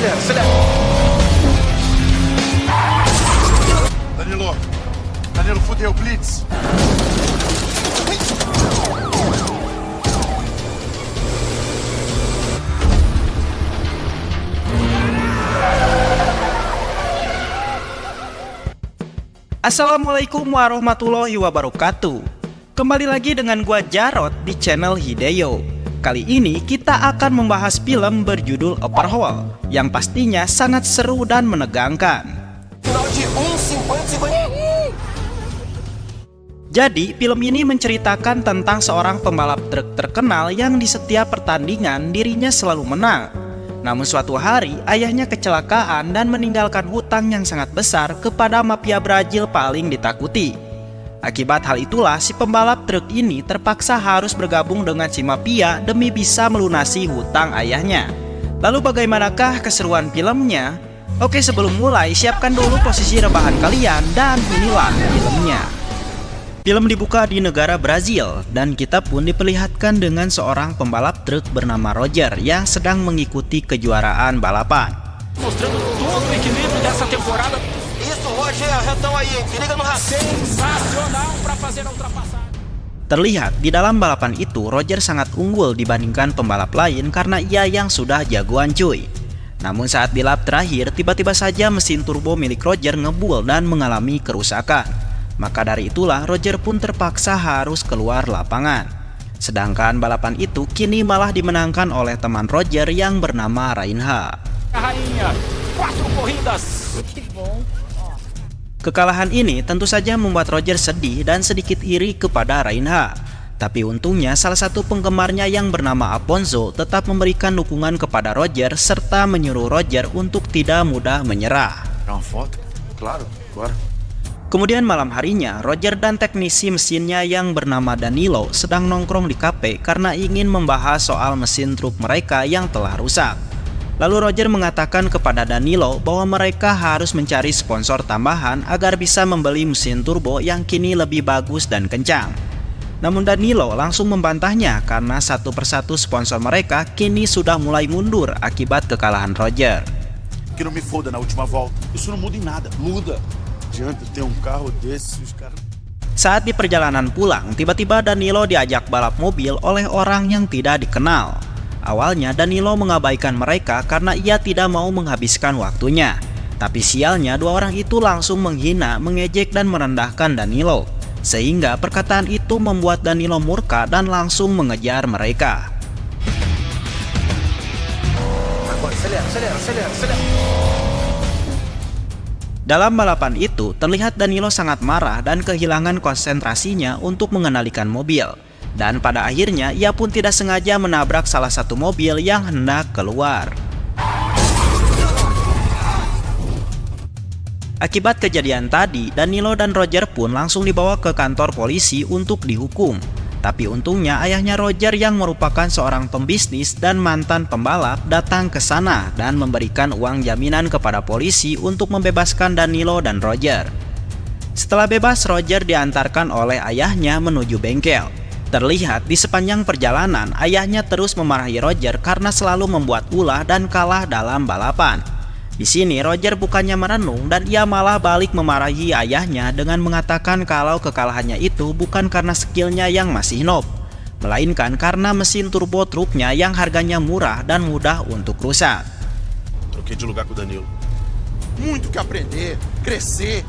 acelera, acelera. Danilo, Danilo, fudeu, Blitz. Assalamualaikum warahmatullahi wabarakatuh. Kembali lagi dengan gua Jarod di channel Hideo. Kali ini kita akan membahas film berjudul Overhaul yang pastinya sangat seru dan menegangkan. Jadi, film ini menceritakan tentang seorang pembalap truk terkenal yang di setiap pertandingan dirinya selalu menang. Namun suatu hari, ayahnya kecelakaan dan meninggalkan hutang yang sangat besar kepada mafia Brazil paling ditakuti. Akibat hal itulah, si pembalap truk ini terpaksa harus bergabung dengan si mafia demi bisa melunasi hutang ayahnya. Lalu bagaimanakah keseruan filmnya? Oke, sebelum mulai, siapkan dulu posisi rebahan kalian dan inilah filmnya. Film dibuka di negara Brazil dan kita pun diperlihatkan dengan seorang pembalap truk bernama Roger yang sedang mengikuti kejuaraan balapan. Mostrando todo o equilíbrio dessa temporada. Isso, Roger, retão aí, se liga no raciocínio. Sensacional para fazer a ultrapassagem. Terlihat di dalam balapan itu Roger sangat unggul dibandingkan pembalap lain karena ia yang sudah jagoan cuy. Namun saat di lap terakhir tiba-tiba saja mesin turbo milik Roger ngebul dan mengalami kerusakan. Maka dari itulah Roger pun terpaksa harus keluar lapangan. Sedangkan balapan itu kini malah dimenangkan oleh teman Roger yang bernama Reinhard. Rainha, 4 corridas. Kekalahan ini tentu saja membuat Roger sedih dan sedikit iri kepada Reinhard. Tapi untungnya salah satu penggemarnya yang bernama Afonso tetap memberikan dukungan kepada Roger serta menyuruh Roger untuk tidak mudah menyerah. Uma foto? Claro, bora. Kemudian malam harinya, Roger dan teknisi mesinnya yang bernama Danilo sedang nongkrong di kafe karena ingin membahas soal mesin truk mereka yang telah rusak. Lalu Roger mengatakan kepada Danilo bahwa mereka harus mencari sponsor tambahan agar bisa membeli mesin turbo yang kini lebih bagus dan kencang. Namun Danilo langsung membantahnya karena satu persatu sponsor mereka kini sudah mulai mundur akibat kekalahan Roger. Que não me foda na última volta. Isso não muda em nada. Muda. Adianta ter carro desse, os caras. Saat di perjalanan pulang, tiba-tiba Danilo diajak balap mobil oleh orang yang tidak dikenal. Awalnya Danilo mengabaikan mereka karena ia tidak mau menghabiskan waktunya. Tapi sialnya dua orang itu langsung menghina, mengejek dan merendahkan Danilo. Sehingga perkataan itu membuat Danilo murka dan langsung mengejar mereka. Agora, acelera, acelera, acelera, acelera. Dalam balapan itu, terlihat Danilo sangat marah dan kehilangan konsentrasinya untuk mengendalikan mobil. Dan pada akhirnya, ia pun tidak sengaja menabrak salah satu mobil yang hendak keluar. Akibat kejadian tadi, Danilo dan Roger pun langsung dibawa ke kantor polisi untuk dihukum. Tapi untungnya ayahnya Roger yang merupakan seorang pembisnis dan mantan pembalap datang ke sana dan memberikan uang jaminan kepada polisi untuk membebaskan Danilo dan Roger. Setelah bebas, Roger diantarkan oleh ayahnya menuju bengkel. Terlihat di sepanjang perjalanan ayahnya terus memarahi Roger karena selalu membuat ulah dan kalah dalam balapan. Di sini Roger bukannya merenung dan ia malah balik memarahi ayahnya dengan mengatakan kalau kekalahannya itu bukan karena skillnya yang masih noob, melainkan karena mesin turbo truknya yang harganya murah dan mudah untuk rusak. Troquei de lugar com o Danilo. Muito que aprender, crescer.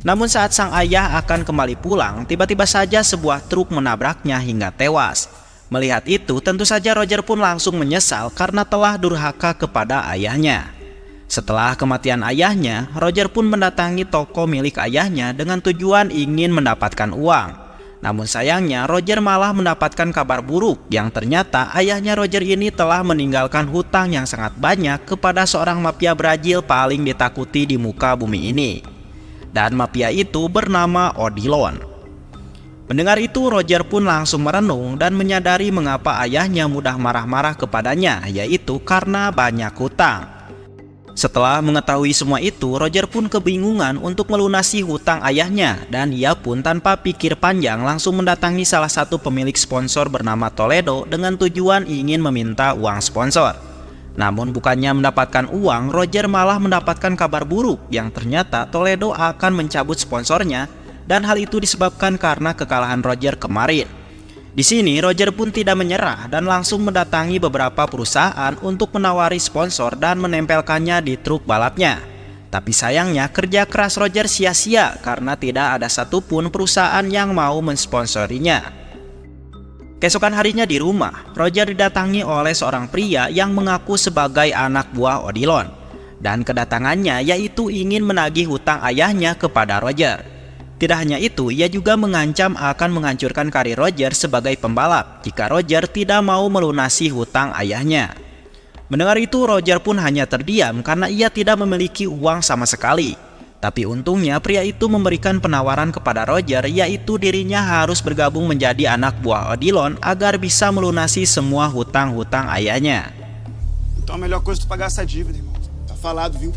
Namun saat sang ayah akan kembali pulang, tiba-tiba saja sebuah truk menabraknya hingga tewas. Melihat itu, tentu saja Roger pun langsung menyesal karena telah durhaka kepada ayahnya. Setelah kematian ayahnya, Roger pun mendatangi toko milik ayahnya dengan tujuan ingin mendapatkan uang. Namun sayangnya, Roger malah mendapatkan kabar buruk yang ternyata ayahnya Roger ini telah meninggalkan hutang yang sangat banyak kepada seorang mafia Brazil paling ditakuti di muka bumi ini. Dan mafia itu bernama Odilon. Mendengar itu, Roger pun langsung merenung dan menyadari mengapa ayahnya mudah marah-marah kepadanya, yaitu karena banyak hutang. Setelah mengetahui semua itu, Roger pun kebingungan untuk melunasi hutang ayahnya, dan ia pun tanpa pikir panjang langsung mendatangi salah satu pemilik sponsor bernama Toledo dengan tujuan ingin meminta uang sponsor. Namun bukannya mendapatkan uang, Roger malah mendapatkan kabar buruk yang ternyata Toledo akan mencabut sponsornya, dan hal itu disebabkan karena kekalahan Roger kemarin. Di sini Roger pun tidak menyerah dan langsung mendatangi beberapa perusahaan untuk menawari sponsor dan menempelkannya di truk balapnya. Tapi sayangnya kerja keras Roger sia-sia karena tidak ada satupun perusahaan yang mau mensponsorinya. Keesokan harinya di rumah, Roger didatangi oleh seorang pria yang mengaku sebagai anak buah Odilon. Dan kedatangannya yaitu ingin menagih hutang ayahnya kepada Roger. Tidak hanya itu, ia juga mengancam akan menghancurkan karir Roger sebagai pembalap jika Roger tidak mau melunasi hutang ayahnya. Mendengar itu, Roger pun hanya terdiam karena ia tidak memiliki uang sama sekali. Tapi untungnya pria itu memberikan penawaran kepada Roger, yaitu dirinya harus bergabung menjadi anak buah Odilon agar bisa melunasi semua hutang-hutang ayahnya. Então a melhor coisa é tu pagar essa dívida, irmão. Tá falado, viu?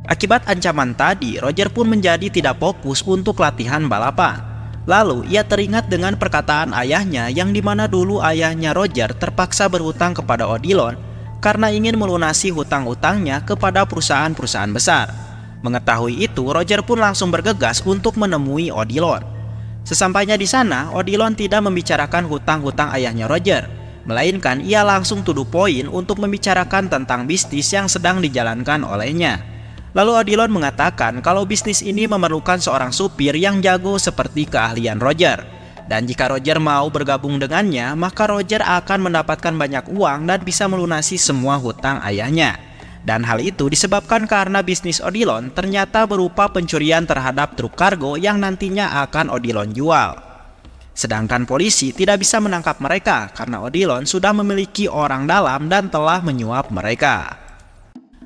Akibat ancaman tadi, Roger pun menjadi tidak fokus untuk latihan balapan. Lalu ia teringat dengan perkataan ayahnya yang dimana dulu ayahnya Roger terpaksa berhutang kepada Odilon karena ingin melunasi hutang-hutangnya kepada perusahaan-perusahaan besar. Mengetahui itu, Roger pun langsung bergegas untuk menemui Odilon. Sesampainya di sana, Odilon tidak membicarakan hutang-hutang ayahnya Roger, melainkan ia langsung to the point untuk membicarakan tentang bisnis yang sedang dijalankan olehnya. Lalu Odilon mengatakan kalau bisnis ini memerlukan seorang supir yang jago seperti keahlian Roger. Dan jika Roger mau bergabung dengannya, maka Roger akan mendapatkan banyak uang dan bisa melunasi semua hutang ayahnya. Dan hal itu disebabkan karena bisnis Odilon ternyata berupa pencurian terhadap truk kargo yang nantinya akan Odilon jual. Sedangkan polisi tidak bisa menangkap mereka karena Odilon sudah memiliki orang dalam dan telah menyuap mereka.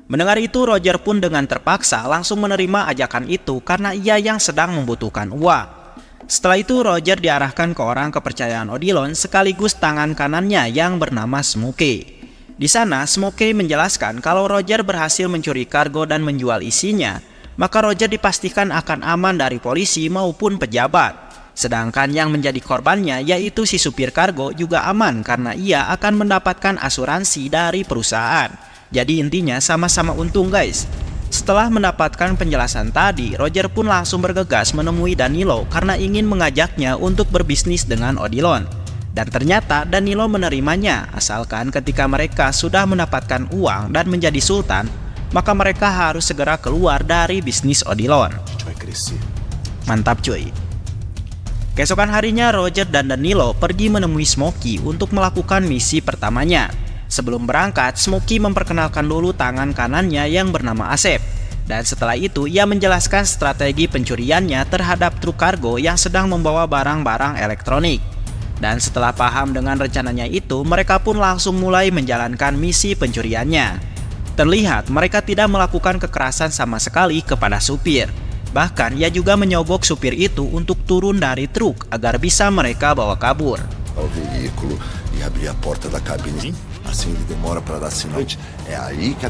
Mendengar itu, Roger pun dengan terpaksa langsung menerima ajakan itu karena ia yang sedang membutuhkan uang. Setelah itu, Roger diarahkan ke orang kepercayaan Odilon sekaligus tangan kanannya yang bernama Smokey. Di sana, Smokey menjelaskan kalau Roger berhasil mencuri kargo dan menjual isinya, maka Roger dipastikan akan aman dari polisi maupun pejabat. Sedangkan yang menjadi korbannya yaitu si supir kargo juga aman karena ia akan mendapatkan asuransi dari perusahaan. Jadi intinya sama-sama untung guys. Setelah mendapatkan penjelasan tadi, Roger pun langsung bergegas menemui Danilo karena ingin mengajaknya untuk berbisnis dengan Odilon. Dan ternyata Danilo menerimanya asalkan ketika mereka sudah mendapatkan uang dan menjadi sultan, maka mereka harus segera keluar dari bisnis Odilon. Mantap cuy. Keesokan harinya Roger dan Danilo pergi menemui Smokey untuk melakukan misi pertamanya. Sebelum berangkat, Smokey memperkenalkan dulu tangan kanannya yang bernama Asep. Dan setelah itu ia menjelaskan strategi pencuriannya terhadap truk kargo yang sedang membawa barang-barang elektronik. Dan setelah paham dengan rencananya itu, mereka pun langsung mulai menjalankan misi pencuriannya. Terlihat mereka tidak melakukan kekerasan sama sekali kepada supir. Bahkan ia juga menyogok supir itu untuk turun dari truk agar bisa mereka bawa kabur. Ao veículo e abrir a porta da cabine. Assim ele demora para dar sinal. É aí que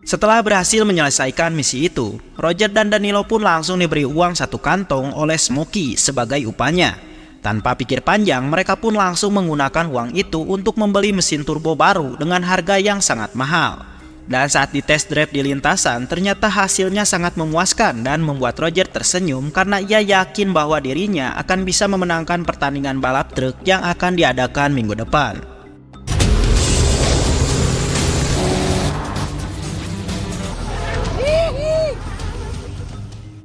Setelah berhasil menyelesaikan misi itu, Roger dan Danilo pun langsung diberi uang 1 kantong oleh Smokey sebagai upahnya. Tanpa pikir panjang, mereka pun langsung menggunakan uang itu untuk membeli mesin turbo baru dengan harga yang sangat mahal. Dan saat dites drive di lintasan, ternyata hasilnya sangat memuaskan dan membuat Roger tersenyum karena ia yakin bahwa dirinya akan bisa memenangkan pertandingan balap truk yang akan diadakan minggu depan.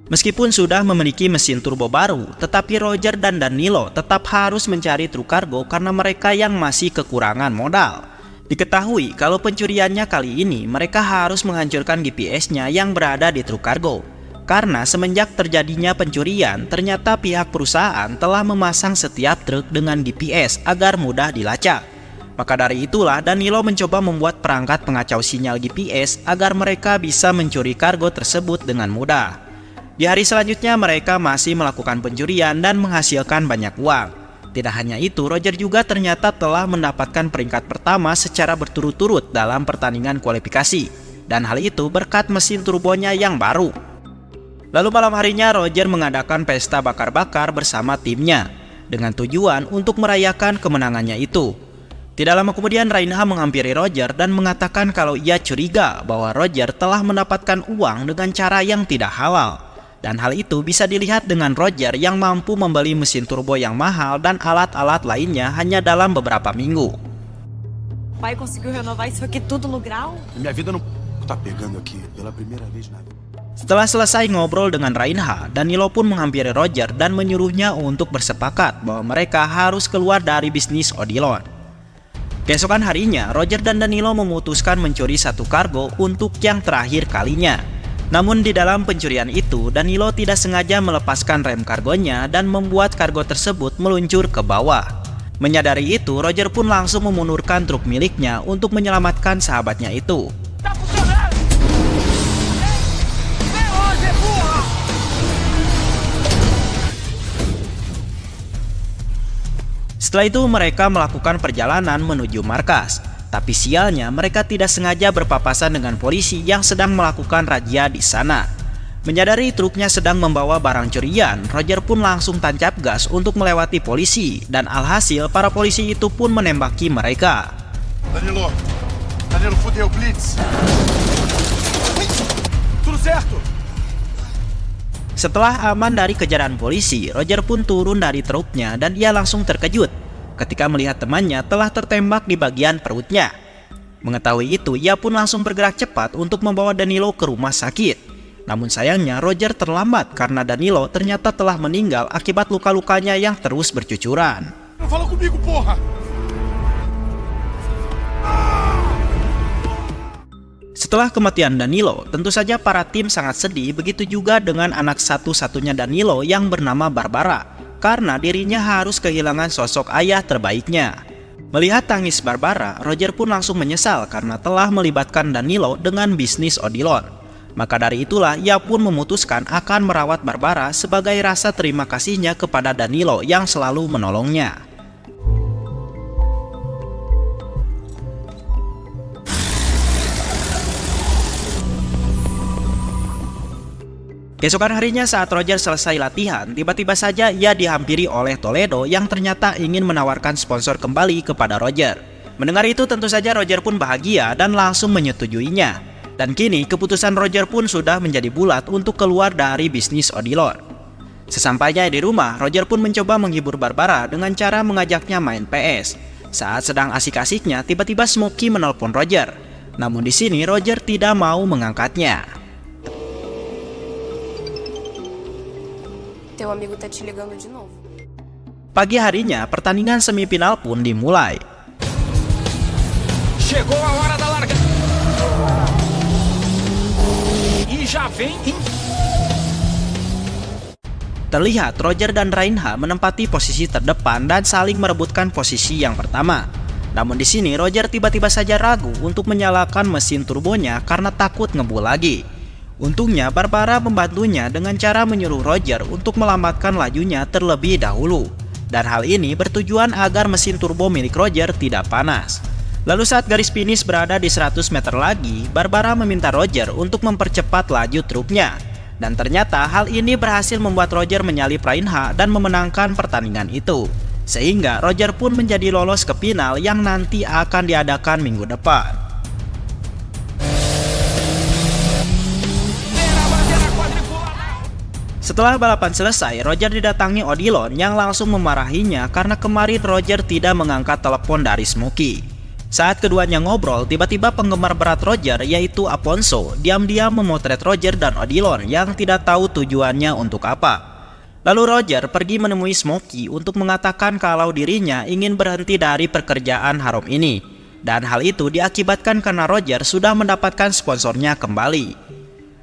Meskipun sudah memiliki mesin turbo baru, tetapi Roger dan Danilo tetap harus mencari truk kargo karena mereka yang masih kekurangan modal. Diketahui kalau pencuriannya kali ini mereka harus menghancurkan GPS-nya yang berada di truk kargo. Karena semenjak terjadinya pencurian, ternyata pihak perusahaan telah memasang setiap truk dengan GPS agar mudah dilacak. Maka dari itulah Danilo mencoba membuat perangkat pengacau sinyal GPS agar mereka bisa mencuri kargo tersebut dengan mudah. Di hari selanjutnya mereka masih melakukan pencurian dan menghasilkan banyak uang. Tidak hanya itu, Roger juga ternyata telah mendapatkan peringkat pertama secara berturut-turut dalam pertandingan kualifikasi. Dan hal itu berkat mesin turbonya yang baru. Lalu malam harinya Roger mengadakan pesta bakar-bakar bersama timnya dengan tujuan untuk merayakan kemenangannya itu. Tidak lama kemudian Reinha menghampiri Roger dan mengatakan kalau ia curiga bahwa Roger telah mendapatkan uang dengan cara yang tidak halal. Dan hal itu bisa dilihat dengan Roger yang mampu membeli mesin turbo yang mahal dan alat-alat lainnya hanya dalam beberapa minggu. Pai conseguiu renovar isso aqui tudo no grau? Minha vida não tá pegando aqui pela primeira vez na vida. Setelah selesai ngobrol dengan Reinha, Danilo pun menghampiri Roger dan menyuruhnya untuk bersepakat bahwa mereka harus keluar dari bisnis Odilon. Keesokan harinya, Roger dan Danilo memutuskan mencuri satu kargo untuk yang terakhir kalinya. Namun di dalam pencurian itu, Danilo tidak sengaja melepaskan rem kargonya dan membuat kargo tersebut meluncur ke bawah. Menyadari itu, Roger pun langsung memundurkan truk miliknya untuk menyelamatkan sahabatnya itu. Tá funcionando! Vem hoje, burra! Setelah itu mereka melakukan perjalanan menuju markas. Tapi sialnya mereka tidak sengaja berpapasan dengan polisi yang sedang melakukan razia di sana. Menyadari truknya sedang membawa barang curian, Roger pun langsung tancap gas untuk melewati polisi. Dan alhasil para polisi itu pun menembaki mereka. Danilo, fudeu, Blitz. Tudo certo? Setelah aman dari kejaran polisi, Roger pun turun dari truknya dan ia langsung terkejut ketika melihat temannya telah tertembak di bagian perutnya. Mengetahui itu, ia pun langsung bergerak cepat untuk membawa Danilo ke rumah sakit. Namun sayangnya Roger terlambat karena Danilo ternyata telah meninggal akibat luka-lukanya yang terus bercucuran. Fala comigo, porra! Setelah kematian Danilo, tentu saja para tim sangat sedih, begitu juga dengan anak satu-satunya Danilo yang bernama Barbara. Karena dirinya harus kehilangan sosok ayah terbaiknya. Melihat tangis Barbara, Roger pun langsung menyesal karena telah melibatkan Danilo dengan bisnis Odilon. Maka dari itulah ia pun memutuskan akan merawat Barbara sebagai rasa terima kasihnya kepada Danilo yang selalu menolongnya. Keesokan harinya saat Roger selesai latihan, tiba-tiba saja ia dihampiri oleh Toledo yang ternyata ingin menawarkan sponsor kembali kepada Roger. Mendengar itu tentu saja Roger pun bahagia dan langsung menyetujuinya. Dan kini keputusan Roger pun sudah menjadi bulat untuk keluar dari bisnis Odilon. Sesampainya di rumah, Roger pun mencoba menghibur Barbara dengan cara mengajaknya main PS. Saat sedang asik-asiknya, tiba-tiba Smokey menelpon Roger. Namun di sini Roger tidak mau mengangkatnya. Teu amigo tá te ligando de novo. Pagi harinya, pertandingan semifinal pun dimulai. Chegou a hora da larga. E já vem. Terlihat Roger dan Reinha menempati posisi terdepan dan saling merebutkan posisi yang pertama. Namun di sini Roger tiba-tiba saja ragu untuk menyalakan mesin turbonya karena takut ngebul lagi. Untungnya Barbara membantunya dengan cara menyuruh Roger untuk melambatkan lajunya terlebih dahulu. Dan hal ini bertujuan agar mesin turbo milik Roger tidak panas. Lalu saat garis finish berada di 100 meter lagi, Barbara meminta Roger untuk mempercepat laju truknya. Dan ternyata hal ini berhasil membuat Roger menyalip Reinha dan memenangkan pertandingan itu. Sehingga Roger pun menjadi lolos ke final yang nanti akan diadakan minggu depan. Setelah balapan selesai, Roger didatangi Odilon yang langsung memarahinya karena kemarin Roger tidak mengangkat telepon dari Smokey. Saat keduanya ngobrol, tiba-tiba penggemar berat Roger yaitu Afonso diam-diam memotret Roger dan Odilon yang tidak tahu tujuannya untuk apa. Lalu Roger pergi menemui Smokey untuk mengatakan kalau dirinya ingin berhenti dari pekerjaan haram ini. Dan hal itu diakibatkan karena Roger sudah mendapatkan sponsornya kembali.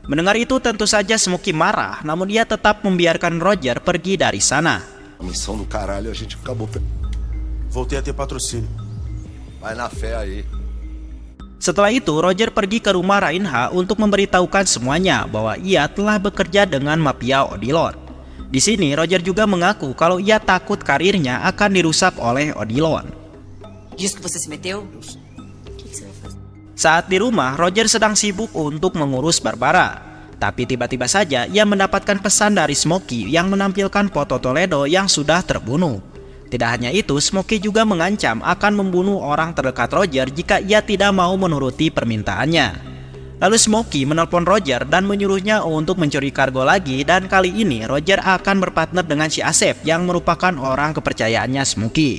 Mendengar itu tentu saja Smokey marah, namun dia tetap membiarkan Roger pergi dari sana. Missão do caralho, a gente acabou. Voltei a ter patrocínio. Vai na fé aí. Setelah itu Roger pergi ke rumah Reinha untuk memberitahukan semuanya bahwa ia telah bekerja dengan mafia Odilon. Di sini Roger juga mengaku kalau ia takut karirnya akan dirusak oleh Odilon. Diz que você se meteu? O que você vai fazer? Saat di rumah, Roger sedang sibuk untuk mengurus Barbara. Tapi tiba-tiba saja ia mendapatkan pesan dari Smokey yang menampilkan foto Toledo yang sudah terbunuh. Tidak hanya itu, Smokey juga mengancam akan membunuh orang terdekat Roger jika ia tidak mau menuruti permintaannya. Lalu Smokey menelpon Roger dan menyuruhnya untuk mencuri kargo lagi, dan kali ini Roger akan berpartner dengan si Asep yang merupakan orang kepercayaannya Smokey.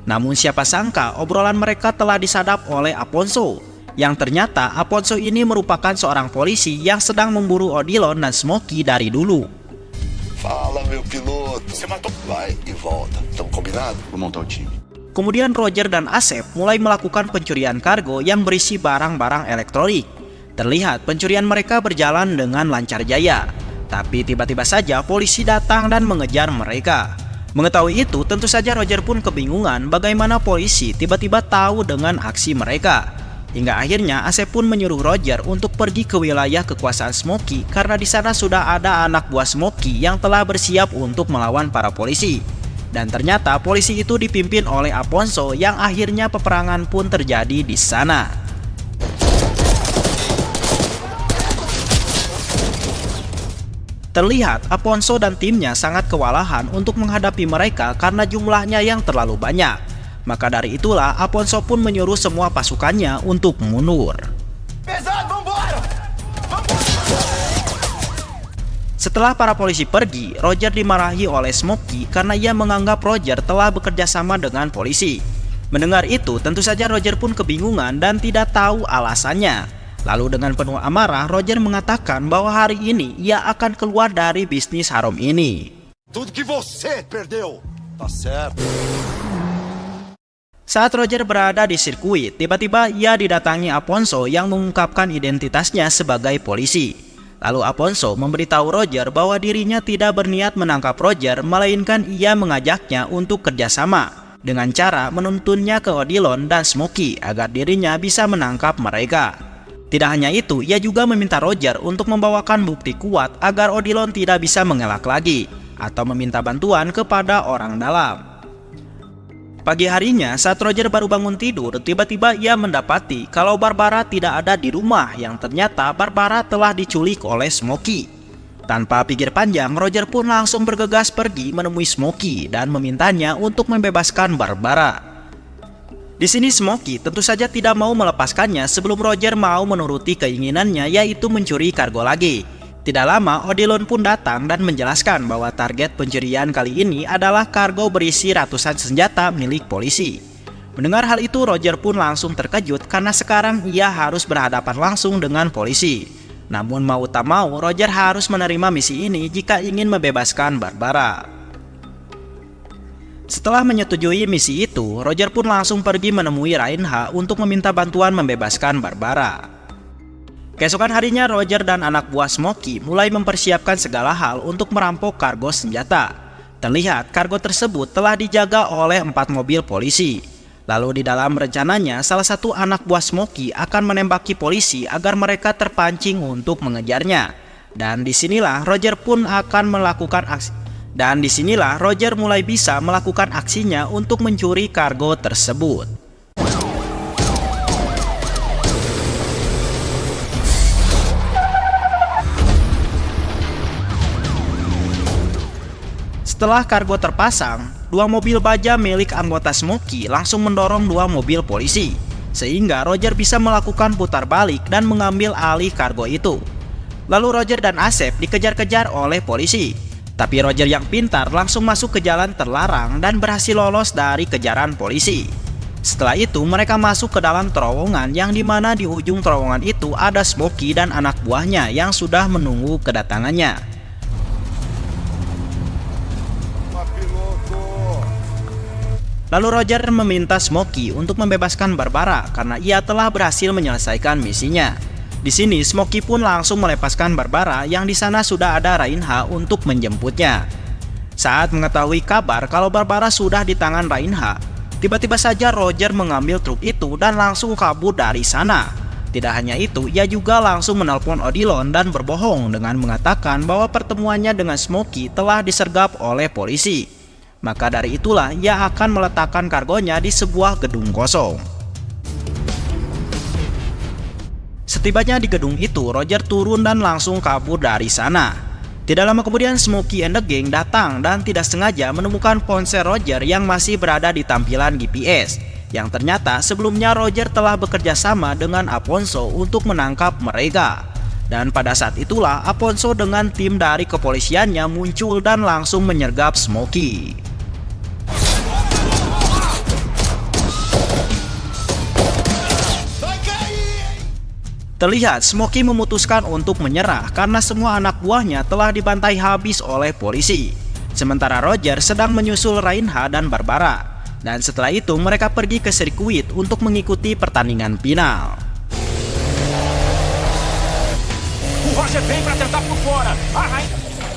Namun siapa sangka obrolan mereka telah disadap oleh Afonso, yang ternyata Afonso ini merupakan seorang polisi yang sedang memburu Odilon dan Smokey dari dulu. Fala, meu piloto. Você matou? Vai e volta. Tamo combinado? Vou montar o time. Kemudian Roger dan Asep mulai melakukan pencurian kargo yang berisi barang-barang elektronik. Terlihat pencurian mereka berjalan dengan lancar jaya. Tapi tiba-tiba saja polisi datang dan mengejar mereka. Mengetahui itu, tentu saja Roger pun kebingungan bagaimana polisi tiba-tiba tahu dengan aksi mereka. Hingga akhirnya Asep pun menyuruh Roger untuk pergi ke wilayah kekuasaan Smokey karena di sana sudah ada anak buah Smokey yang telah bersiap untuk melawan para polisi. Dan ternyata polisi itu dipimpin oleh Afonso yang akhirnya peperangan pun terjadi di sana. Terlihat Afonso dan timnya sangat kewalahan untuk menghadapi mereka karena jumlahnya yang terlalu banyak. Maka dari itulah Afonso pun menyuruh semua pasukannya untuk mundur. Setelah para polisi pergi, Roger dimarahi oleh Smokey karena ia menganggap Roger telah bekerja sama dengan polisi. Mendengar itu, tentu saja Roger pun kebingungan dan tidak tahu alasannya. Lalu dengan penuh amarah, Roger mengatakan bahwa hari ini ia akan keluar dari bisnis haram ini. Tudo que você perdeu. Tá certo. Saat Roger berada di sirkuit, tiba-tiba ia didatangi Afonso yang mengungkapkan identitasnya sebagai polisi. Lalu Afonso memberitahu Roger bahwa dirinya tidak berniat menangkap Roger, melainkan ia mengajaknya untuk kerjasama dengan cara menuntunnya ke Odilon dan Smokey agar dirinya bisa menangkap mereka. Tidak hanya itu, ia juga meminta Roger untuk membawakan bukti kuat agar Odilon tidak bisa mengelak lagi atau meminta bantuan kepada orang dalam. Pagi harinya, saat Roger baru bangun tidur, tiba-tiba ia mendapati kalau Barbara tidak ada di rumah, yang ternyata Barbara telah diculik oleh Smokey. Tanpa pikir panjang, Roger pun langsung bergegas pergi menemui Smokey dan memintanya untuk membebaskan Barbara. Di sini Smokey tentu saja tidak mau melepaskannya sebelum Roger mau menuruti keinginannya, yaitu mencuri kargo lagi. Tidak lama, Odilon pun datang dan menjelaskan bahwa target pencurian kali ini adalah kargo berisi ratusan senjata milik polisi. Mendengar hal itu, Roger pun langsung terkejut karena sekarang ia harus berhadapan langsung dengan polisi. Namun mau tak mau, Roger harus menerima misi ini jika ingin membebaskan Barbara. Setelah menyetujui misi itu, Roger pun langsung pergi menemui Reinha untuk meminta bantuan membebaskan Barbara. Keesokan harinya, Roger dan anak buah Smokey mulai mempersiapkan segala hal untuk merampok kargo senjata. Terlihat kargo tersebut telah dijaga oleh 4 mobil polisi. Lalu di dalam rencananya, salah satu anak buah Smokey akan menembaki polisi agar mereka terpancing untuk mengejarnya. Dan disinilah Roger pun akan melakukan aksi. Dan disinilah Roger mulai bisa melakukan aksinya untuk mencuri kargo tersebut. Setelah kargo terpasang, 2 mobil baja milik anggota Smokey langsung mendorong 2 mobil polisi, sehingga Roger bisa melakukan putar balik dan mengambil alih kargo itu. Lalu Roger dan Asep dikejar-kejar oleh polisi. Tapi Roger yang pintar langsung masuk ke jalan terlarang dan berhasil lolos dari kejaran polisi. Setelah itu mereka masuk ke dalam terowongan yang dimana di ujung terowongan itu ada Smokey dan anak buahnya yang sudah menunggu kedatangannya. Lalu Roger meminta Smokey untuk membebaskan Barbara karena ia telah berhasil menyelesaikan misinya. Di sini Smokey pun langsung melepaskan Barbara yang di sana sudah ada Reinha untuk menjemputnya. Saat mengetahui kabar kalau Barbara sudah di tangan Reinha, tiba-tiba saja Roger mengambil truk itu dan langsung kabur dari sana. Tidak hanya itu, ia juga langsung menelpon Odilon dan berbohong dengan mengatakan bahwa pertemuannya dengan Smokey telah disergap oleh polisi. Maka dari itulah ia akan meletakkan kargonya di sebuah gedung kosong. Setibanya di gedung itu, Roger turun dan langsung kabur dari sana. Tidak lama kemudian Smokey and the Gang datang dan tidak sengaja menemukan ponsel Roger yang masih berada di tampilan GPS. Yang ternyata sebelumnya Roger telah bekerja sama dengan Aponso untuk menangkap mereka. Dan pada saat itulah Aponso dengan tim dari kepolisiannya muncul dan langsung menyergap Smokey. Terlihat Smokey memutuskan untuk menyerah karena semua anak buahnya telah dibantai habis oleh polisi. Sementara Roger sedang menyusul Reinhard dan Barbara. Dan setelah itu mereka pergi ke sirkuit untuk mengikuti pertandingan final. O Roger vem pra tentar por fora.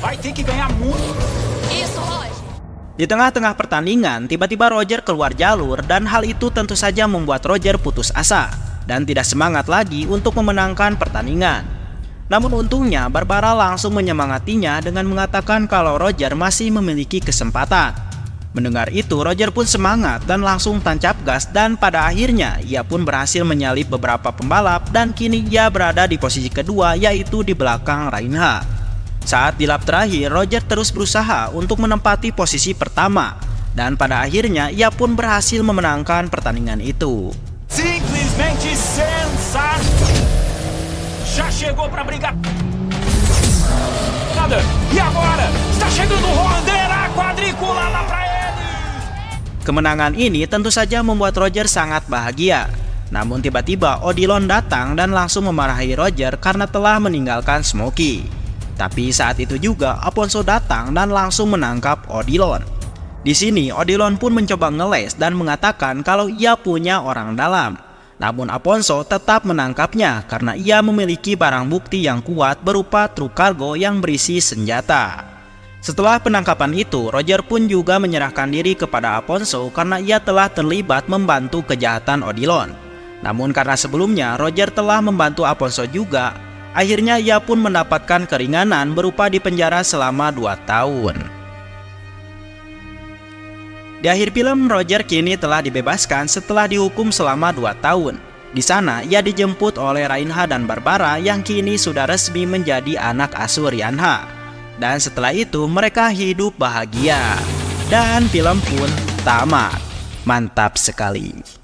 Vai ter que ganhar muito. Isso, Roger. Di tengah-tengah pertandingan, tiba-tiba Roger keluar jalur dan hal itu tentu saja membuat Roger putus asa dan tidak semangat lagi untuk memenangkan pertandingan. Namun untungnya Barbara langsung menyemangatinya dengan mengatakan kalau Roger masih memiliki kesempatan. Mendengar itu, Roger pun semangat dan langsung tancap gas dan pada akhirnya ia pun berhasil menyalip beberapa pembalap dan kini ia berada di posisi kedua yaitu di belakang Reinhard. Saat di lap terakhir, Roger terus berusaha untuk menempati posisi pertama dan pada akhirnya ia pun berhasil memenangkan pertandingan itu. Simplesmente sensacional. Já chegou pra brigar. E agora? Está chegando o Honda, a quadrícula lá pra ele. Kemenangan ini tentu saja membuat Roger sangat bahagia. Namun tiba-tiba Odilon datang dan langsung memarahi Roger karena telah meninggalkan Smokey. Tapi saat itu juga Aponso datang dan langsung menangkap Odilon. Di sini Odilon pun mencoba ngeles dan mengatakan kalau ia punya orang dalam. Namun Aponso tetap menangkapnya karena ia memiliki barang bukti yang kuat berupa truk kargo yang berisi senjata. Setelah penangkapan itu, Roger pun juga menyerahkan diri kepada Aponso karena ia telah terlibat membantu kejahatan Odilon. Namun karena sebelumnya Roger telah membantu Aponso juga, akhirnya ia pun mendapatkan keringanan berupa dipenjara selama 2 tahun. Di akhir film, Roger kini telah dibebaskan setelah dihukum selama 2 tahun. Di sana, ia dijemput oleh Reinhard dan Barbara yang kini sudah resmi menjadi anak asuh Reinhard. Dan setelah itu mereka hidup bahagia. Dan film pun tamat. Mantap sekali.